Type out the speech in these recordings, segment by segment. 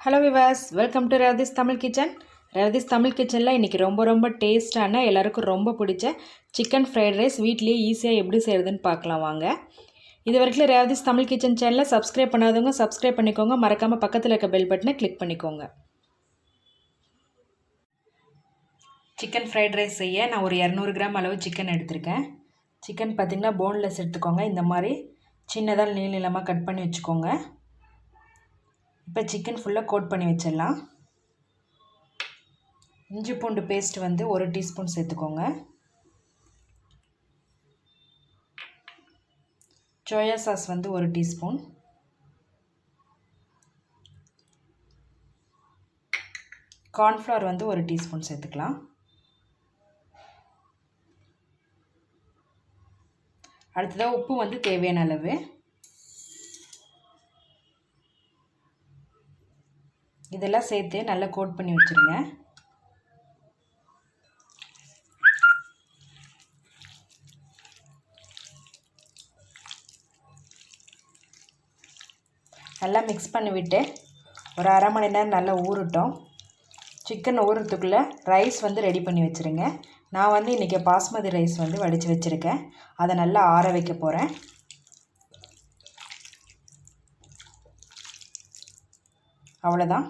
Hello Vilas, welcome to Revathi's Tamil kitchen. Revathi's Tamil கிச்சனில் இன்றைக்கி ரொம்ப டேஸ்டான எல்லாருக்கும் ரொம்ப பிடிச்ச சிக்கன் ஃப்ரைட் ரைஸ் வீட்லேயே ஈஸியாக எப்படி செய்கிறதுன்னு பார்க்கலாம் வாங்க. இது வரைக்கும் ரேவதிஸ் தமிழ் கிச்சன் சேனலை சப்ஸ்கிரைப் பண்ணாதவங்க சப்ஸ்கிரைப் பண்ணிக்கோங்க. மறக்காமல் பக்கத்தில் இருக்க பெல் பட்டனை கிளிக் பண்ணிக்கோங்க. சிக்கன் ஃப்ரைட் ரைஸ் செய்ய நான் ஒரு 200 கிராம் அளவு சிக்கன் எடுத்திருக்கேன். சிக்கன் பார்த்திங்கன்னா போன்லெஸ் எடுத்துக்கோங்க. இந்த மாதிரி சின்னதாக நீளமாக கட் பண்ணி வச்சுக்கோங்க. இப்போ சிக்கன் ஃபுல்லாக கோட் பண்ணி வச்சிடலாம். இஞ்சி பூண்டு பேஸ்ட் வந்து 1 டீஸ்பூன் சேர்த்துக்கோங்க. சோயா சாஸ் வந்து 1 டீஸ்பூன். கார்ன்ஃப்ளவர் வந்து 1 டீஸ்பூன் சேர்த்துக்கலாம். அடுத்ததாக உப்பு வந்து தேவையான அளவு. இதெல்லாம் சேர்த்து நல்லா கோட் பண்ணி வச்சுருங்க. நல்லா மிக்ஸ் பண்ணிவிட்டு ஒரு அரை மணி நேரம் நல்லா ஊறட்டும். சிக்கன் ஊறுறதுக்குள்ளே ரைஸ் வந்து ரெடி பண்ணி வச்சுருங்க. நான் வந்து இன்றைக்கி பாஸ்மதி ரைஸ் வந்து வடித்து வச்சுருக்கேன். அதை நல்லா ஆற வைக்க போகிறேன். அவ்வளோதான்,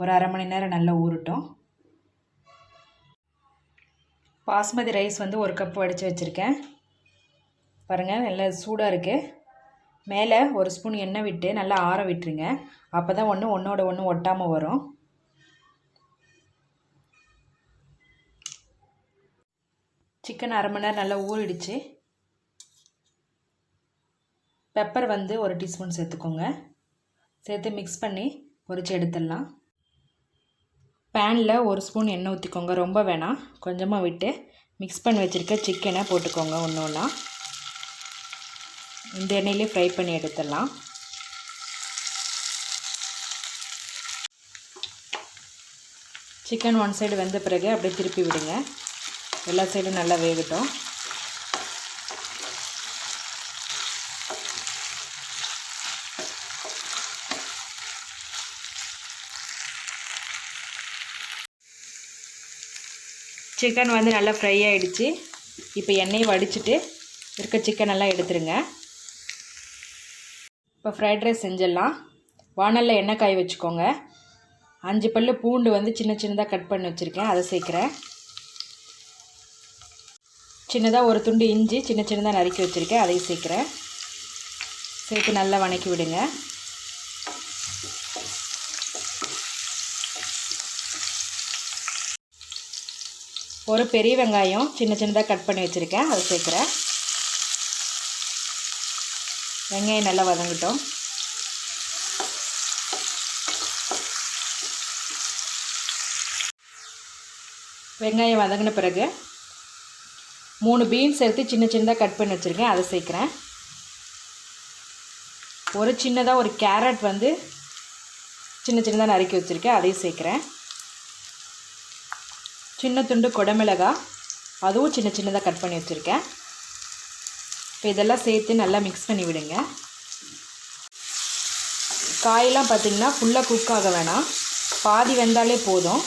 ஒரு அரை மணி நேரம் நல்லா ஊறட்டும். பாஸ்மதி ரைஸ் வந்து 1 கப் வடித்து வச்சுருக்கேன். பாருங்கள், நல்லா சூடாக இருக்குது. மேலே 1 ஸ்பூன் எண்ணெய் விட்டு நல்லா ஆற விட்டுருங்க. அப்போ தான் ஒன்றோட ஒன்று ஒட்டாமல் வரும். சிக்கன் அரை மணி நேரம் நல்லா ஊறிடுச்சு. பெப்பர் வந்து 1 டீஸ்பூன் சேர்த்துக்கோங்க. சேர்த்து மிக்ஸ் பண்ணி பொரிச்சு எடுத்துடலாம். பேனில் 1 ஸ்பூன் எண்ணெய் ஊற்றிக்கோங்க. ரொம்ப வேணாம், கொஞ்சமாக விட்டு மிக்ஸ் பண்ணி வச்சுருக்க சிக்கனை போட்டுக்கோங்க. ஒன்றா இந்த எண்ணெயிலே ஃப்ரை பண்ணி எடுத்துடலாம். சிக்கன் 1 சைடு வெந்த பிறகு அப்படியே திருப்பி விடுங்க. எல்லா சைடும் நல்லா வேகட்டும். சிக்கன் வந்து நல்லா ஃப்ரை ஆகிடுச்சு. இப்போ எண்ணெயை வடிச்சிட்டு இருக்க சிக்கன் எல்லாம் எடுத்துருங்க. இப்போ ஃப்ரைட் ரைஸ் செஞ்சிடலாம். வானலில் எண்ணெய் காய வச்சுக்கோங்க. 5 பல்லு பூண்டு வந்து சின்னதாக கட் பண்ணி வச்சுருக்கேன், அதை சேர்க்குறேன். சின்னதாக 1 துண்டு இஞ்சி சின்னதாக நறுக்கி வச்சுருக்கேன், அதையும் சேர்க்குறேன். சேர்த்து நல்லா வணக்கி விடுங்க. ஒரு பெரிய வெங்காயம் சின்னதாக கட் பண்ணி வச்சுருக்கேன், அதை சேர்க்குறேன். வெங்காயம் நல்லா வதங்கட்டும். வெங்காயம் வதங்கின பிறகு 3 பீன்ஸ் எடுத்து சின்னதாக கட் பண்ணி வச்சுருக்கேன், அதை சேர்க்குறேன். ஒரு சின்னதாக ஒரு கேரட் வந்து சின்னதாக நறுக்கி வச்சுருக்கேன், அதையும் சேர்க்குறேன். சின்ன துண்டு குடமிளகாய், அதுவும் சின்னதாக கட் பண்ணி வச்சுருக்கேன். இப்போ இதெல்லாம் சேர்த்து நல்லா மிக்ஸ் பண்ணி விடுங்க. காயெல்லாம் பார்த்திங்கன்னா ஃபுல்லாக குக் ஆக வேணாம், பாதி வெந்தாலே போதும்.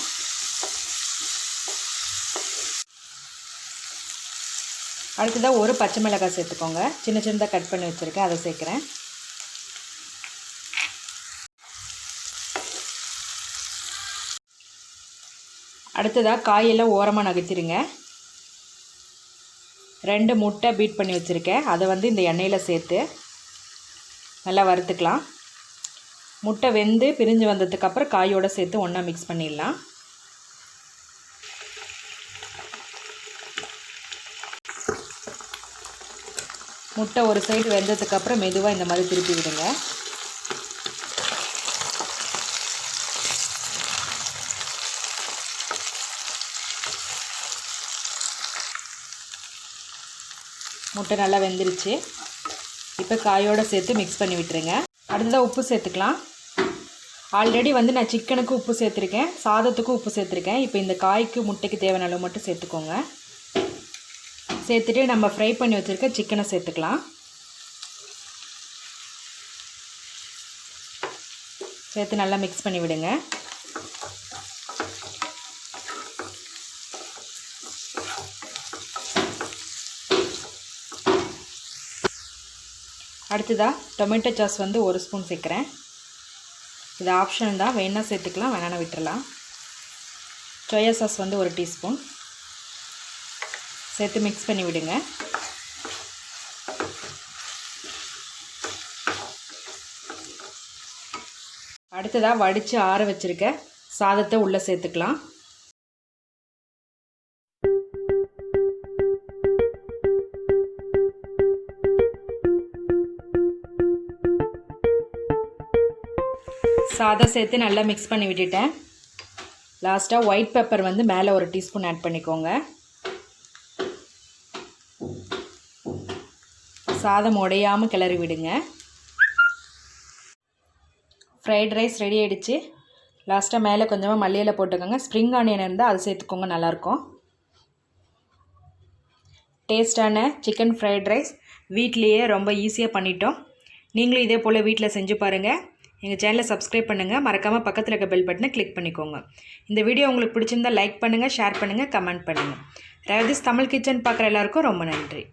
அடுத்ததாக ஒரு பச்சை மிளகாய் சேர்த்துக்கோங்க. சின்னதாக கட் பண்ணி வச்சுருக்கேன், அதை சேர்க்குறேன். அடுத்ததாக காயெல்லாம் ஓரமாக நகர்த்திடுங்க. 2 முட்டை பீட் பண்ணி வச்சுருக்கேன், அதை வந்து இந்த எண்ணெயில் சேர்த்து நல்லா வறுத்துக்கலாம். முட்டை வெந்து பிரிஞ்சு வந்ததுக்கப்புறம் காயோடு சேர்த்து ஒன்றா மிக்ஸ் பண்ணிடலாம். முட்டை ஒரு சைடு வெந்ததுக்கப்புறம் மெதுவாக இந்த மாதிரி திருப்பி விடுங்க. முட்டை நல்லா வெந்துருச்சு. இப்போ காயோடு சேர்த்து மிக்ஸ் பண்ணி விட்டுருங்க. அடுத்ததாக உப்பு சேர்த்துக்கலாம். ஆல்ரெடி வந்து நான் சிக்கனுக்கு உப்பு சேர்த்துருக்கேன், சாதத்துக்கும் உப்பு சேர்த்துருக்கேன். இப்போ இந்த காய்க்கு முட்டைக்கு தேவையான அளவு மட்டும் சேர்த்துக்கோங்க. சேர்த்துட்டு நம்ம ஃப்ரை பண்ணி வச்சுருக்க சிக்கனை சேர்த்துக்கலாம். சேர்த்து நல்லா மிக்ஸ் பண்ணி விடுங்க. அடுத்ததாக டொமேட்டோ சாஸ் வந்து 1 ஸ்பூன் சேர்க்குறேன். இது ஆப்ஷன் தான், வேணா சேர்த்துக்கலாம், வேணாலும் விட்டுறலாம். சோயா சாஸ் வந்து 1 டீஸ்பூன் சேர்த்து மிக்ஸ் பண்ணி விடுங்க. அடுத்ததாக வடித்து ஆற வச்சுருக்க சாதத்தை உள்ளே சேர்த்துக்கலாம். சாதம் சேர்த்து நல்லா மிக்ஸ் பண்ணி விட்டுட்டேன். லாஸ்ட்டாக ஒயிட் பெப்பர் வந்து மேலே 1 டீஸ்பூன் ஆட் பண்ணிக்கோங்க. சாதம் உடையாமல் கிளறி விடுங்க. ஃப்ரைட் ரைஸ் ரெடி ஆகிடுச்சு. லாஸ்ட்டாக மேலே கொஞ்சமாக மல்லி இலை போட்டுக்கோங்க. ஸ்ப்ரிங் ஆனியன் இருந்தால் அது சேர்த்துக்கோங்க, நல்லாயிருக்கும். டேஸ்டான சிக்கன் ஃப்ரைட் ரைஸ் வீட்லேயே ரொம்ப ஈஸியாக பண்ணிட்டோம். நீங்களும் இதே போல் வீட்டில் செஞ்சு பாருங்கள். எங்கள் சேனலை சப்ஸ்கிரைப் பண்ணுங்கள். மறக்காமல் பக்கத்தில் இருக்க பெல் பட்டனை கிளிக் பண்ணிக்கோங்க. இந்த வீடியோ உங்களுக்கு பிடிச்சிருந்தால் லைக் பண்ணுங்கள், ஷேர் பண்ணுங்கள், கமெண்ட் பண்ணுங்கள். ரேவதிஸ் தமிழ் கிச்சன் பார்க்குற எல்லாருக்கும் ரொம்ப நன்றி.